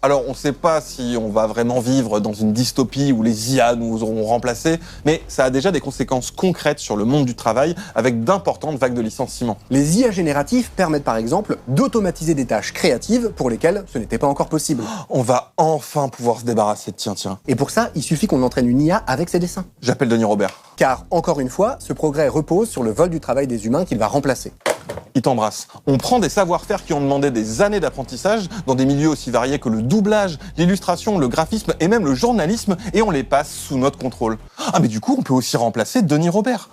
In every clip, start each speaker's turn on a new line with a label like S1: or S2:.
S1: Alors, on ne sait pas si on va vraiment vivre dans une dystopie où les IA nous auront remplacés, mais ça a déjà des conséquences concrètes sur le monde du travail avec d'importantes vagues de licenciements.
S2: Les IA génératifs permettent par exemple d'automatiser des tâches créatives pour lesquelles ce n'était pas encore possible.
S1: On va enfin pouvoir se débarrasser de tiens.
S2: Et pour ça, il suffit qu'on entraîne une IA avec ses dessins.
S1: J'appelle Denis Robert.
S2: Car, encore une fois, ce progrès repose sur le vol du travail des humains qu'il va remplacer.
S1: Il t'embrasse. On prend des savoir-faire qui ont demandé des années d'apprentissage dans des milieux aussi variés que le doublage, l'illustration, le graphisme et même le journalisme et on les passe sous notre contrôle. Ah mais du coup, on peut aussi remplacer Denis Robert.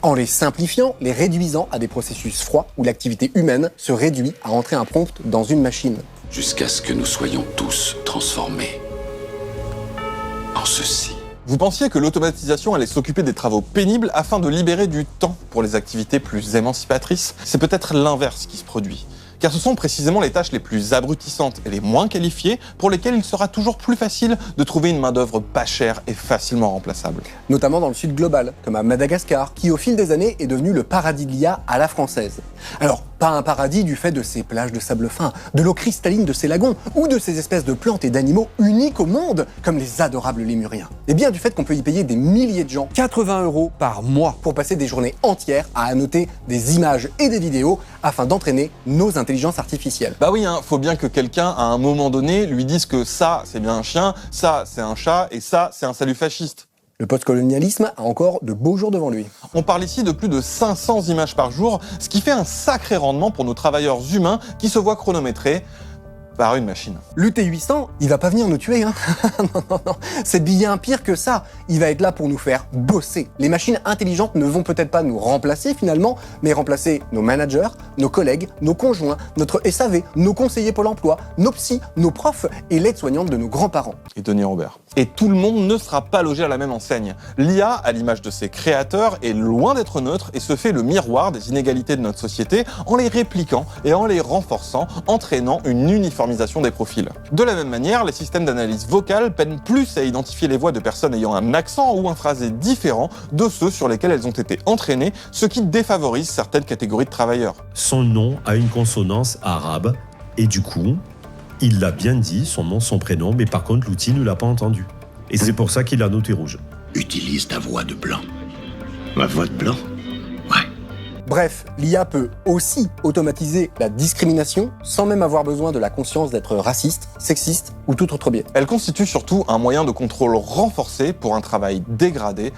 S2: En les simplifiant, les réduisant à des processus froids où l'activité humaine se réduit à entrer un prompt dans une machine.
S3: Jusqu'à ce que nous soyons tous transformés en ceci.
S1: Vous pensiez que l'automatisation allait s'occuper des travaux pénibles afin de libérer du temps pour les activités plus émancipatrices? C'est peut-être l'inverse qui se produit. Car ce sont précisément les tâches les plus abrutissantes et les moins qualifiées pour lesquelles il sera toujours plus facile de trouver une main-d'œuvre pas chère et facilement remplaçable.
S2: Notamment dans le sud global, comme à Madagascar, qui au fil des années est devenu le paradis de l'IA à la française. Alors, pas un paradis du fait de ses plages de sable fin, de l'eau cristalline de ses lagons, ou de ces espèces de plantes et d'animaux uniques au monde, comme les adorables lémuriens. Et bien du fait qu'on peut y payer des milliers de gens 80 € par mois pour passer des journées entières à annoter des images et des vidéos afin d'entraîner nos intelligences artificielles.
S1: Bah oui, faut bien que quelqu'un, à un moment donné, lui dise que ça, c'est bien un chien, ça, c'est un chat, et ça, c'est un salut fasciste.
S2: Le postcolonialisme a encore de beaux jours devant lui.
S1: On parle ici de plus de 500 images par jour, ce qui fait un sacré rendement pour nos travailleurs humains qui se voient chronométrés par une machine.
S2: L'UT800, il va pas venir nous tuer, hein. Non, c'est bien pire que ça. Il va être là pour nous faire bosser. Les machines intelligentes ne vont peut-être pas nous remplacer finalement, mais remplacer nos managers, nos collègues, nos conjoints, notre SAV, nos conseillers Pôle emploi, nos psys, nos profs et l'aide-soignante de nos grands-parents.
S1: Et Denis Robert. Et tout le monde ne sera pas logé à la même enseigne. L'IA, à l'image de ses créateurs, est loin d'être neutre et se fait le miroir des inégalités de notre société en les répliquant et en les renforçant, entraînant une uniformisation des profils. De la même manière, les systèmes d'analyse vocale peinent plus à identifier les voix de personnes ayant un accent ou un phrasé différent de ceux sur lesquels elles ont été entraînées, ce qui défavorise certaines catégories de travailleurs.
S4: Son nom a une consonance arabe et du coup, il l'a bien dit, son nom, son prénom, mais par contre l'outil ne l'a pas entendu. Et c'est pour ça qu'il a noté rouge.
S3: Utilise ta voix de blanc. Ma voix de blanc? Ouais.
S2: Bref, l'IA peut aussi automatiser la discrimination sans même avoir besoin de la conscience d'être raciste, sexiste ou tout autre biais.
S1: Elle constitue surtout un moyen de contrôle renforcé pour un travail dégradé